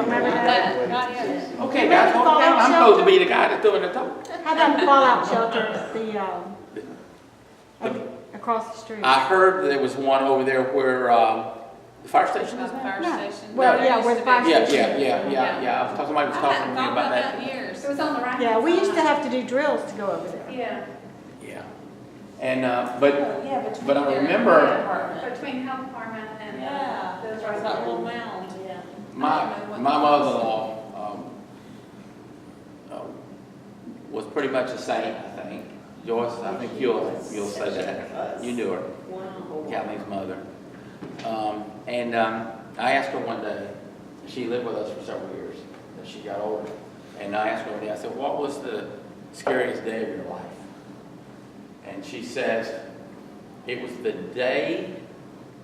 don't remember that? Not yet. Okay, guys, hold it down. I'm supposed to be the guy that's doing the talk. How about the fallout shelter, across the street? I heard there was one over there where the fire station is now? Fire No. station. Well, There yeah, used where to the be. fire Yeah, station. Somebody was I talking to hadn't me thought about about that that. in years. It was on the right. Yeah, we used to have to do drills to go over there. Yeah, Yeah. And, but Yeah, between but I there and remember- the apartment. between health department and, Yeah, those there's right that there. little mound, yeah. my mother-in-law was pretty much the same, I think. Joyce, I think you'll say that. You knew her, Kathleen's mother. I asked her one day, she lived with us for several years, as she got older. And I asked her one day, I said, what was the scariest day of your life? And she says, it was the day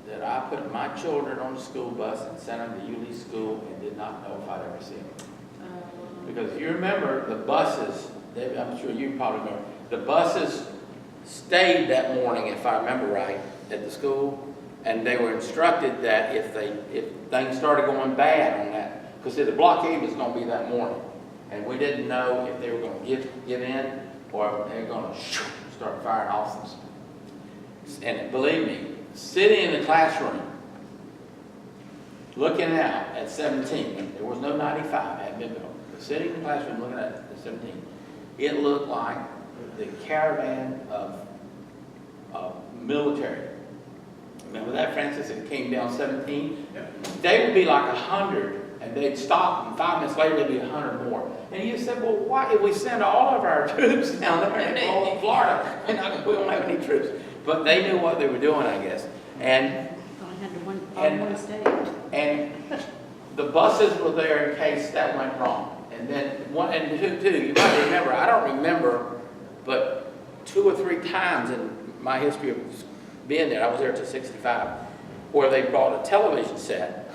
that I put my children on the school bus and sent them to Yulee school and did not know if I'd ever see them. Because if you remember, the buses, I'm sure you probably remember, the buses stayed that morning, if I remember right, at the school, and they were instructed that if things started going bad on that, because the blockade was going to be that morning, and we didn't know if they were going to give in or they were going to start firing off them. And believe me, sitting in the classroom, looking out at 17, there was no 95 at Midville, but sitting in the classroom looking at 17, it looked like the caravan of military. Remember that, Francis? It came down 17. They would be like 100, and they'd stop, and 5 minutes later there'd be 100 more. And you said, well, why did we send all of our troops down there in Florida? And we don't have any troops. But they knew what they were doing, I guess. And the buses were there in case that went wrong. And then one and two, you might remember, I don't remember, but 2 or 3 times in my history of being there, I was there till 65, where they brought a television set.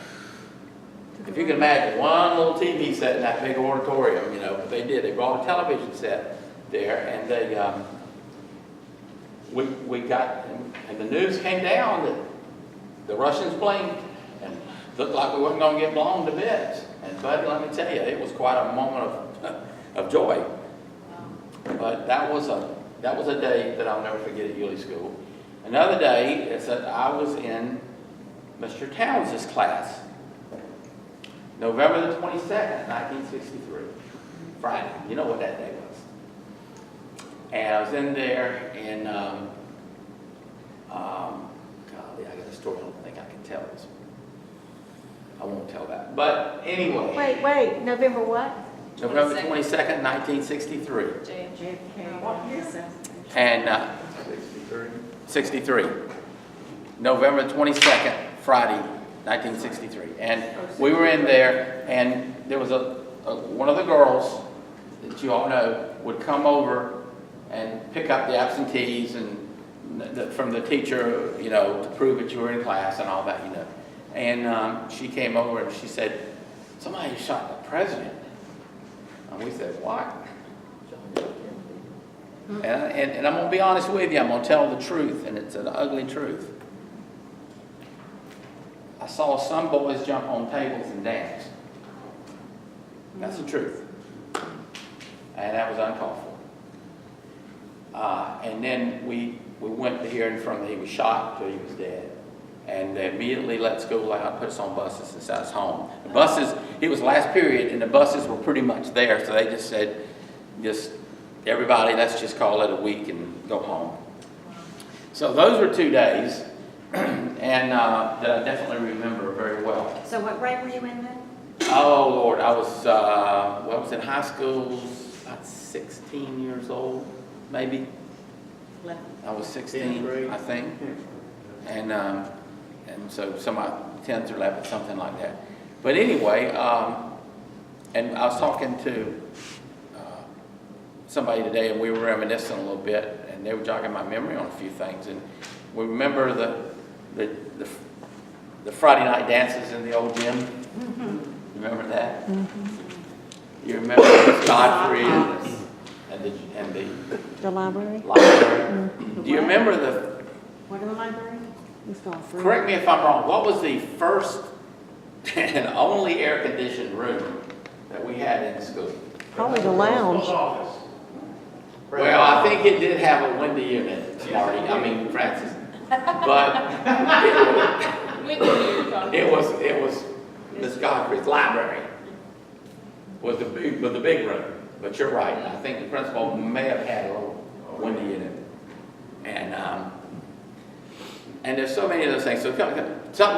If you can imagine, one little TV set in that big auditorium, but they did. They brought a television set there, and they, we got, and the news came down that the Russians blinked, and looked like we wasn't going to get blown to bits. And buddy, let me tell you, it was quite a moment of joy. But that was a day that I'll never forget at Yulee School. Another day is that I was in Mr. Towns' class, November the 22nd, 1963, Friday. You know what that day was. And I was in there, and golly, I got a story I don't think I can tell this. I won't tell that. But anyway. Wait, November what? November 22nd, 1963. And 63. November 22nd, Friday, 1963. And we were in there, and there was one of the girls that you all know would come over and pick up the absentees and from the teacher, to prove that you were in class and all that, And she came over and she said, somebody shot the president. And we said, what? And I'm going to be honest with you. I'm going to tell the truth, and it's an ugly truth. I saw some boys jump on tables and dance. That's the truth. And that was uncalled for. And then we went to hearing from him. He was shot until he was dead. And they immediately let school out, put us on buses and sent us home. The buses, it was last period, and the buses were pretty much there, so they just said, everybody, let's just call it a week and go home. So those were 2 days, and that I definitely remember very well. So what grade were you in then? Oh, Lord, I was in high school, about 16 years old, maybe. 11. I was 16, I think. And so some 10th or 11th, something like that. But anyway, and I was talking to somebody today, and we were reminiscing a little bit, and they were jogging my memory on a few things. And we remember the Friday night dances in the old gym. Mm-hmm. Remember that? Mm-hmm. You remember Miss Godfrey and The library? library? Do you remember What in the library? correct me if I'm wrong, what was the first and only air-conditioned room that we had in school. Probably the lounge. Well, I think it did have a window unit, Francis. But it was Miss Godfrey's library was the big room. But you're right. I think the principal may have had a little window unit. And there's so many of those things. So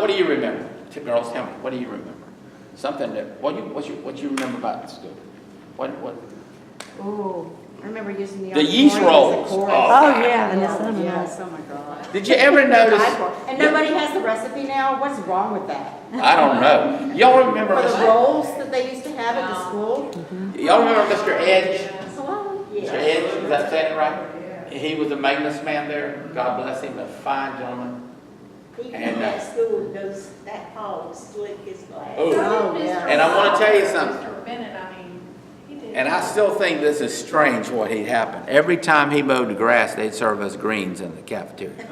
what do you remember? Girls, tell me, what do you remember? Something that what you remember about the school? What? Oh, I remember using the yeast auditorium as a rolls. chorus. Oh, yeah, and the Oh, cinnamon yes, rolls. oh my God. Did you ever notice? And nobody has the recipe now? What's wrong with that? I don't know. Y'all remember For the Mr. rolls that they used to have at the school? Y'all remember Mr. Edge? Hello? Mr. Edge, is that saying it right? He was a maintenance man there. God bless him, a fine gentleman. Even And, in that school, that hall was slick as glass. Oh. Oh, yeah. And I want to tell you something. Mr. Bennett, he did. And I still think this is strange what he happened. Every time he mowed the grass, they'd serve us greens in the cafeteria. And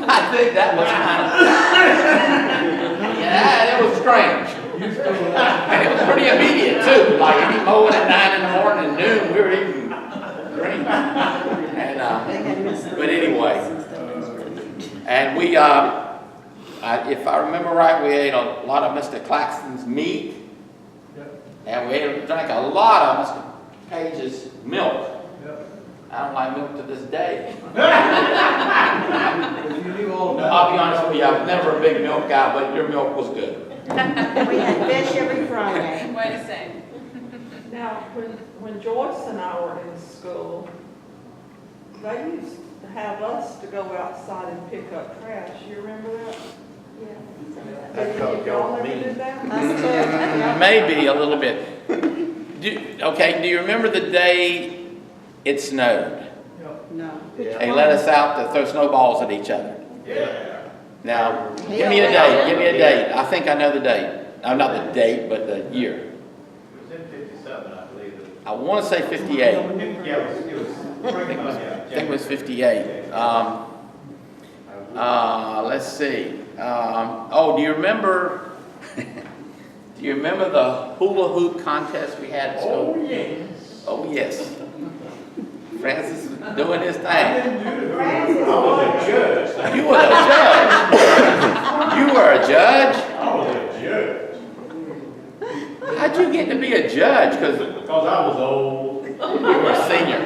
I think that was yeah, it was strange. And it was pretty immediate too. Like he'd be mowing at 9 in the morning and noon, we were eating greens. And but anyway, and we if I remember right, we ate a lot of Mr. Claxton's meat. And we drank a lot of Mr. Page's milk. I don't like milk to this day. I'll be honest with you, I was never a big milk guy, but your milk was good. We had fish every Friday. Wait a second. Now, when Joyce and I were in school, they used to have us to go outside and pick up trash. You remember that? That's Did called y'all y'all ever meeting. do that? Us too. Yeah. Maybe a little bit. Do you remember the day it snowed? No. They let us out to throw snowballs at each other. Yeah. Now, give me a date, give me a date. I think I know the date. Not the date, but the year. It was in 57, I believe. I want to say 58. Yeah, it was I think it was 58. Let's see. Do you remember? Do you remember the hula hoop contest we had at school? Oh, yes. Oh yes. Francis was doing his thing. I was a judge. You were a judge. You were a judge. I was a judge. How'd you get to be a judge? Because Because I was old. you were a senior.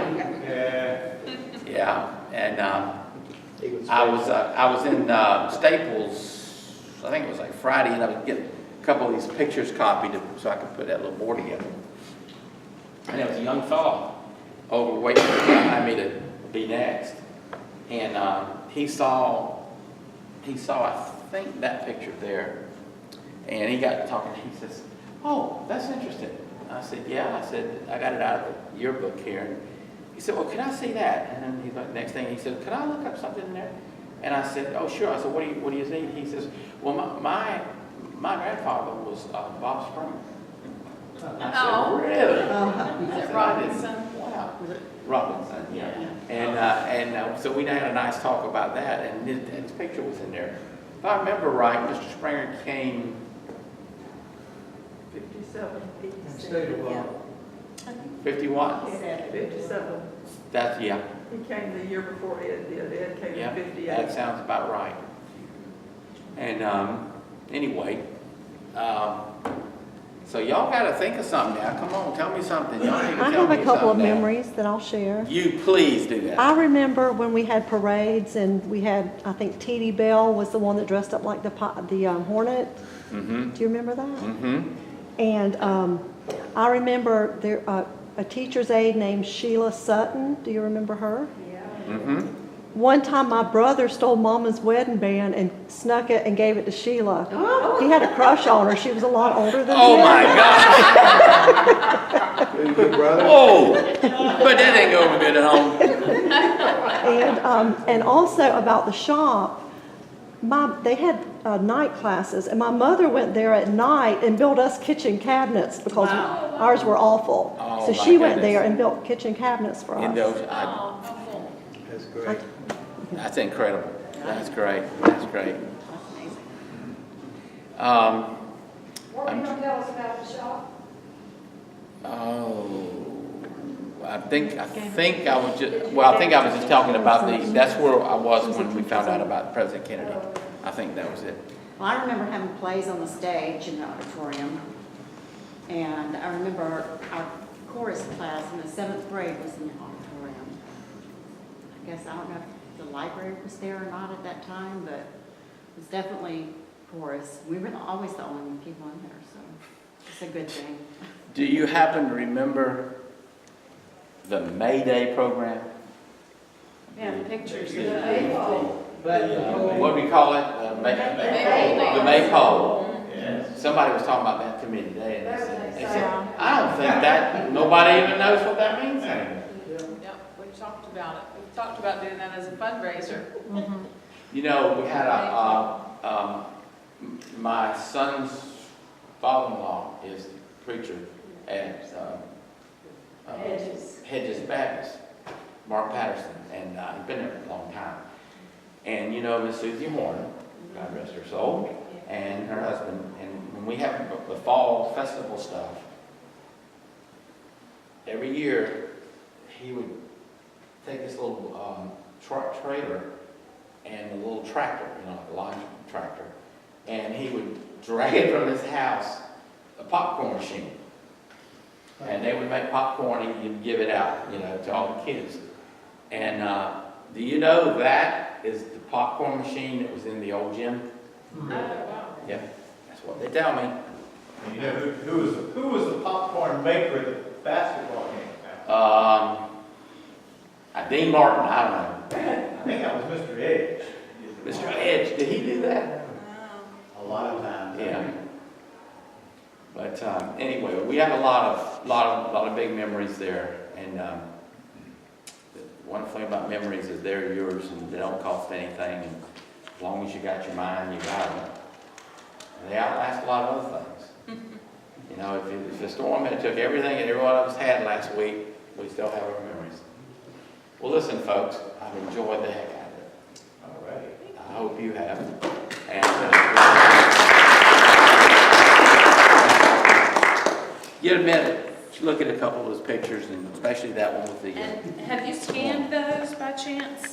Yeah. Yeah, and I was in Staples. I think it was like Friday, and I was getting a couple of these pictures copied so I could put that little board together. And there was a young fellow over waiting behind me to be next, and he saw I think that picture there, and he got talking. He says, "Oh, that's interesting." I said, "Yeah." I said, "I got it out of the yearbook here." And he said, "Well, can I see that?" And then next thing he said, "Can I look up something in there?" And I said, "Oh, sure." I said, "What do you see?" He says, "Well, my grandfather was Bob Springer." I said, Oh. "Really?" Is I it said, Robinson? Wow. Robinson, yeah. And so we had a nice talk about that, and his picture was in there. If I remember right, Mr. Springer came 57. Yeah. 51. 57. That's, yeah, He came the year before Ed did. Ed came yeah, in 58. that sounds about right. And anyway, so y'all got to think of something now. Come on, tell me something. Y'all need to I tell have a me couple of something now. memories that I'll share. You please do that. I remember when we had parades and we had, I think T.D. Bell was the one that dressed up like the Hornet. Mm-hmm. Do you remember that? Mm-hmm. And I remember there a teacher's aide named Sheila Sutton. Do you remember her? Mm-hmm. One time my brother stole Mama's wedding band and snuck it and gave it to Sheila. He had a crush on her. She was a lot older than Oh him. my God. Good brother. Oh, but that didn't go over good at home. And also about the shop, they had night classes, and my mother went there at night and built us kitchen cabinets because ours were awful. Oh, So my she went goodness. there and built kitchen cabinets for In us. those, Oh, how cool. That's great. that's incredible. That's great. That's great. What were you gonna tell us about the shop? Oh, I think I was just, well, I think I was just talking about that's where I was when we found out about President Kennedy. I think that was it. Well, I remember having plays on the stage in the auditorium. And I remember our chorus class in the 7th grade was in the auditorium. I guess, I don't know if the library was there or not at that time, but it was definitely chorus. We were always the only people in there, so it's a good thing. Do you happen to remember the May Day program? Yeah, the pictures. What do we call it? The Maypole. Yes. Somebody was talking about that to me today, and they said, I don't think that, nobody even knows what that means anymore. Yep, we've talked about it. We've talked about doing that as a fundraiser. You know, we had my son's father-in-law is the preacher at Hedges Baptist, Mark Patterson, and he's been there for a long time. And you know Miss Susie Horn, God rest her soul, and her husband, and when we have the fall festival stuff, every year he would take this little trailer and a little tractor, you know, like a lawn tractor, and he would drag from his house a popcorn machine. And they would make popcorn and you'd give it out, you know, to all the kids. And do you know that is the popcorn machine that was in the old gym? Oh, wow. Yeah, that's what they tell me. And you know who was the popcorn maker at the basketball game? Dean Martin, I don't know. I think that was Mr. Edge. Mr. Edge, did he do that? A lot of times. Yeah. But anyway, we have a lot of big memories there, and the wonderful thing about memories is they're yours and they don't cost anything, and as long as you got your mind, you got them. And they outlast a lot of other things. You know, if the storm had took everything that every one of us had last week, we still have our memories. Well, listen, folks, I've enjoyed the heck out of it. All right. I hope you have. And get a minute, look at a couple of those pictures, and especially that one with the. And have you scanned those by chance?